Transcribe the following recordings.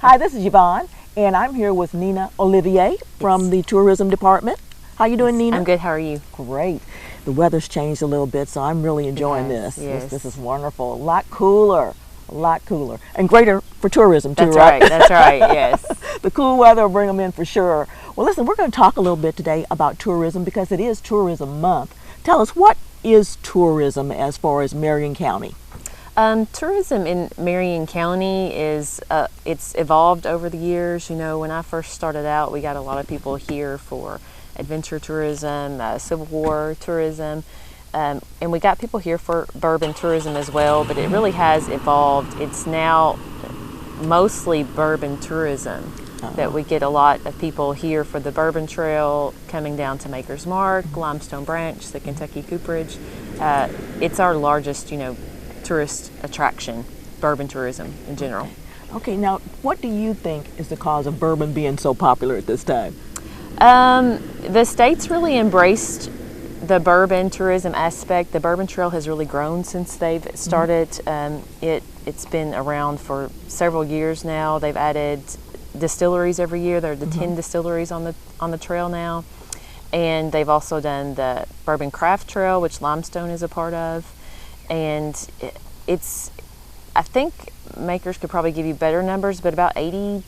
Hi, this is Yvonne, and I'm here with Nina Olivier from the tourism department. How you doing, Nina? I'm good. How are you? Great. The weather's changed a little bit, so I'm really enjoying Yes, this. yes. This is wonderful. A lot cooler, and greater for tourism too, That's right? right. That's right. Yes. The cool weather will bring them in for sure. Well, listen, we're going to talk a little bit today about tourism because it is Tourism Month. Tell us, what is tourism as far as Marion County? Tourism in Marion County is it's evolved over the years. You know, when I first started out, we got a lot of people here for adventure tourism, Civil War tourism, and we got people here for bourbon tourism as well. But it really has evolved. It's now mostly bourbon tourism. That we get a lot of people here for the Bourbon Trail, coming down to Maker's Mark, Limestone Branch, the Kentucky Cooperage. It's our largest, tourist attraction, bourbon tourism in general. Okay, now what do you think is the cause of bourbon being so popular at this time? The state's really embraced the bourbon tourism aspect. The Bourbon Trail has really grown since they've started. It's been around for several years now. They've added distilleries every year. There are the 10 distilleries on the trail now, and they've also done the Bourbon Craft Trail, which Limestone is a part of. And I think Makers could probably give you better numbers, but about 80%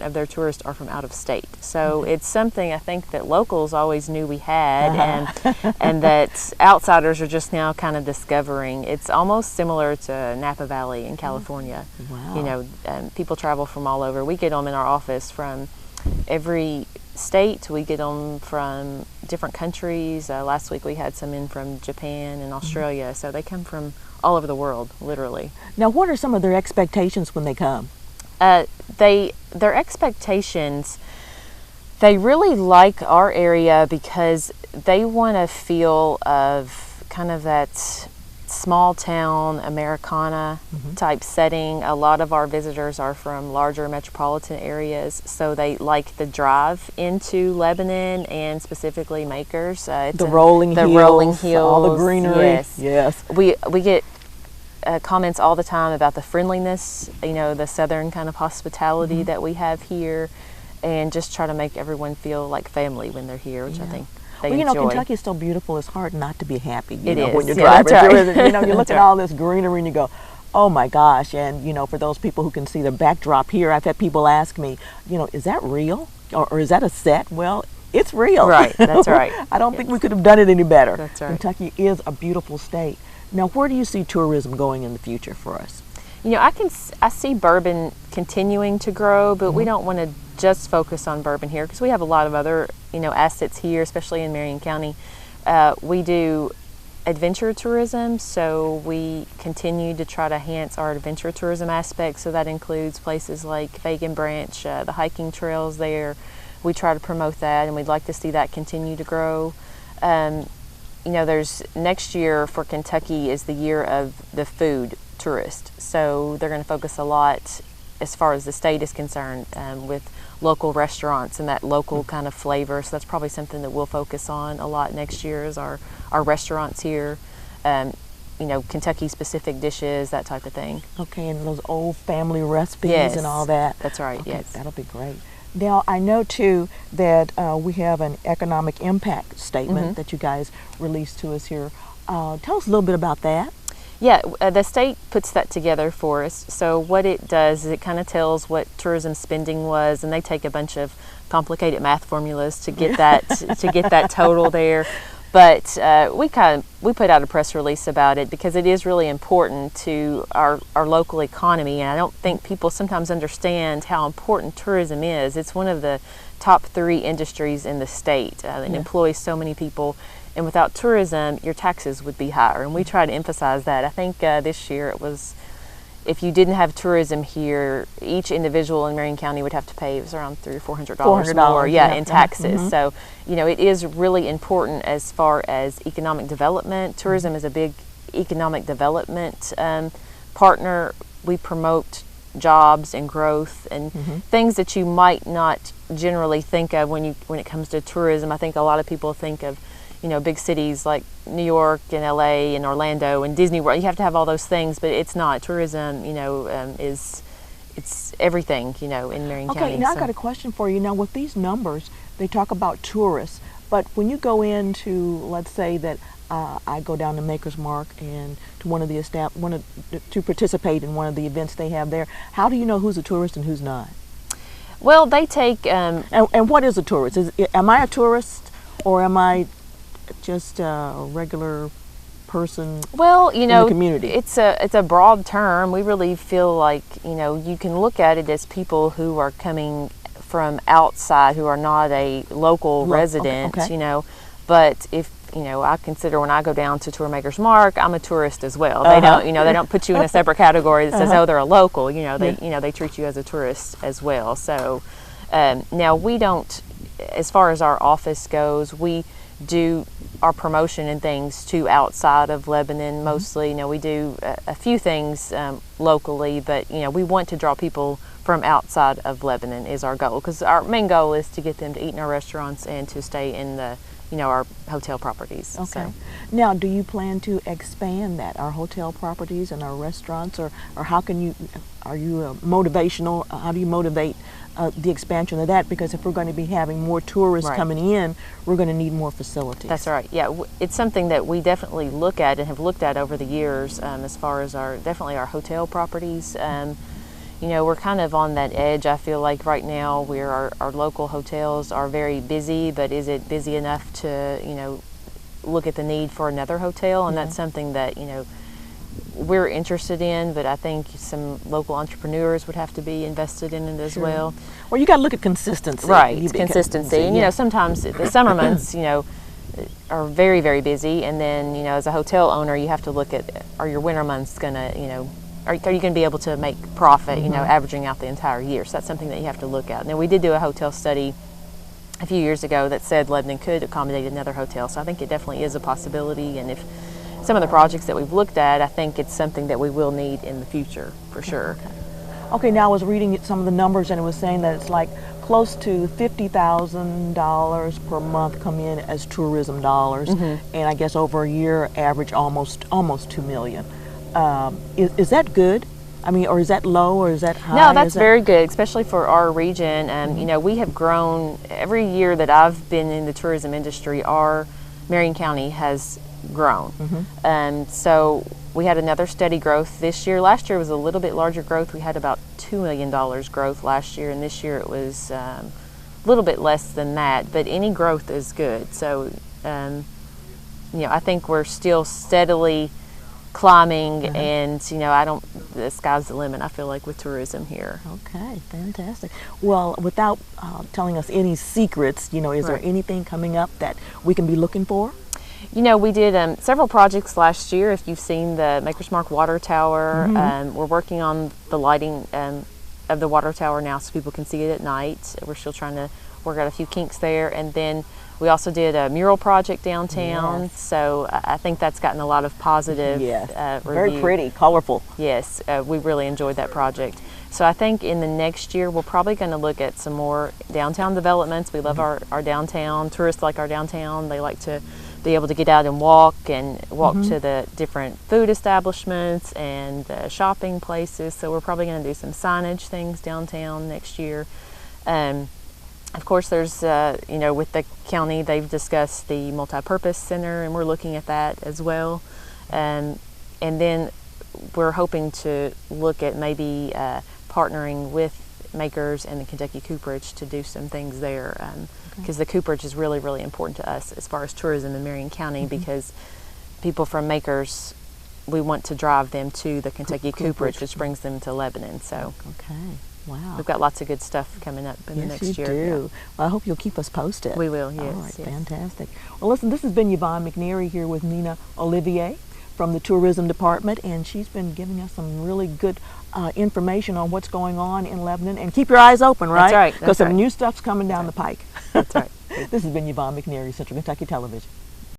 of their tourists are from out of state. So it's something I think that locals always knew we had, and that outsiders are just now kind of discovering. It's almost similar to Napa Valley in California. Wow. People travel from all over. We get them in our office from every state. We get them from different countries. Last week we had some in from Japan and Australia, so they come from all over the world, literally. Now, what are some of their expectations when they come? Their expectations, they really like our area because they want a feel of kind of that small town Americana type setting. A lot of our visitors are from larger metropolitan areas, so they like the drive into Lebanon and specifically Makers. The rolling hills, all the greenery. Yes. We get comments all the time about the friendliness, the southern kind of hospitality that we have here, and just try to make everyone feel like family when they're here, which I think they enjoy. Kentucky is so beautiful. It's hard not to be happy. It is. When you're Yeah, driving that's through right. it. You look at all this greenery and you go, oh my gosh. And for those people who can see the backdrop here, I've had people ask me, is that real or is that a set? Well, it's real. Right. That's right. I don't think we could have done it any better. That's right. Kentucky is a beautiful state. Now, where do you see tourism going in the future for us? I see bourbon continuing to grow, but we don't want to just focus on bourbon here because we have a lot of other, assets here, especially in Marion County. We do adventure tourism, so we continue to try to enhance our adventure tourism aspect. So that includes places like Fagan Branch, the hiking trails there. We try to promote that, and we'd like to see that continue to grow. There's next year for Kentucky is the year of the food tourist. So they're going to focus a lot as far as the state is concerned with local restaurants and that local kind of flavor. So that's probably something that we'll focus on a lot next year is our restaurants here. Kentucky specific dishes, that type of thing. Okay, and those old family recipes Yes, and all that. That's right, Okay, yes. that'll be great. Now, I know too that we have an economic impact statement that you guys released to us here. Tell us a little bit about that. Yeah, the state puts that together for us. So what it does is it kind of tells what tourism spending was, and they take a bunch of complicated math formulas to get that to get that total there. But we put out a press release about it because it is really important to our local economy, and I don't think people sometimes understand how important tourism is. It's one of the top 3 industries in the state. It employs so many people. And without tourism, your taxes would be higher. And we try to emphasize that. I think this year it was, if you didn't have tourism here, each individual in Marion County would have to pay, it was around $300 or $400 more, in taxes. So, it is really important as far as economic development. Tourism is a big economic development partner. We promote jobs and growth and things that you might not generally think of when it comes to tourism. I think a lot of people think of big cities like New York and LA and Orlando and Disney World. You have to have all those things, but it's not. Tourism, is it's everything, you know, in Marion County. Okay, now I got a question for you. Now, with these numbers, they talk about tourists, but when you go into, let's say that I go down to Maker's Mark and to to participate in one of the events they have there, how do you know who's a tourist and who's not? Well, they take. And what is a tourist? Am I a tourist, or am I just a regular person? Well, you know, in the community? It's a broad term. We really feel like, you know, you can look at it as people who are coming from outside, who are not a local resident. Okay. You know, but if, you know, I consider when I go down to tour Maker's Mark, I'm a tourist as well. They don't, you know, they don't put you in a separate category that says, oh, they're a local. You know, they treat you as a tourist as well. So now we don't, as far as our office goes, we do our promotion and things to outside of Lebanon mostly. You know, we do a few things locally, but, you know, we want to draw people from outside of Lebanon is our goal, because our main goal is to get them to eat in our restaurants and to stay in the, you know, our hotel properties. Okay. So. Now, do you plan to expand that, our hotel properties and our restaurants, or how can you, are you motivational, how do you motivate the expansion of that? Because if we're going to be having more tourists coming in, we're going to need more facilities. That's right. Yeah, it's something that we definitely look at and have looked at over the years, as far as definitely our hotel properties. You know, we're kind of on that edge, I feel like, right now, where our local hotels are very busy, but is it busy enough to, you know, look at the need for another hotel? And that's something that, you know, we're interested in, but I think some local entrepreneurs would have to be invested in it as well. Well, you got to look at consistency. Right, consistency. And, you know, sometimes the summer months, you know, are very, very busy. And then, you know, as a hotel owner, you have to look at, are your winter months going to, you know, are you going to be able to make profit, you know, averaging out the entire year? So that's something that you have to look at. Now, we did do a hotel study a few years ago that said Lebanon could accommodate another hotel. So I think it definitely is a possibility. And if some of the projects that we've looked at, I think it's something that we will need in the future, for sure. Okay, now I was reading some of the numbers, and it was saying that it's like close to $50,000 per month come in as tourism dollars, and I guess over a year average almost $2 million. Is that good? I mean, or is that low, or is that high? No, that's very good, especially for our region. You know, we have grown every year that I've been in the tourism industry. Our Marion County has grown. So we had another steady growth this year. Last year was a little bit larger growth. We had about $2 million growth last year, and this year it was a little bit less than that, but any growth is good. So, you know, I think we're still steadily climbing, and, you know, the sky's the limit, I feel like, with tourism here. Okay, fantastic. Well, without telling us any secrets, you know, is there anything coming up that we can be looking for? You know, we did several projects last year. If you've seen the Maker's Mark water tower, we're working on the lighting of the water tower now so people can see it at night. We're still trying to work out a few kinks there. And then we also did a mural project downtown. So I think that's gotten a lot of positive review. Very pretty, colorful. Yes, we really enjoyed that project. So I think in the next year, we're probably going to look at some more downtown developments. We love our downtown. Tourists like our downtown. They like to be able to get out and walk to the different food establishments and the shopping places. So we're probably going to do some signage things downtown next year. Of course, there's, you know, with the county, they've discussed the multi-purpose center, and we're looking at that as well. And then we're hoping to look at maybe partnering with Makers and the Kentucky Cooperage to do some things there, because the Cooperage is really, really important to us as far as tourism in Marion County, because people from Makers, we want to drive them to the Kentucky Cooperage, which brings them to Lebanon. So Wow. We've got lots of good stuff coming up in the next year. Yes, you do. Yeah. Well, I hope you'll keep us posted. We will, yes. All right, fantastic. Well, listen, this has been Yvonne McNeary here with Nina Olivier from the Tourism Department, and she's been giving us some really good information on what's going on in Lebanon. And keep your eyes open, right? That's right. Because some new stuff's coming down the pike. That's right. This has been Yvonne McNeary, Central Kentucky Television.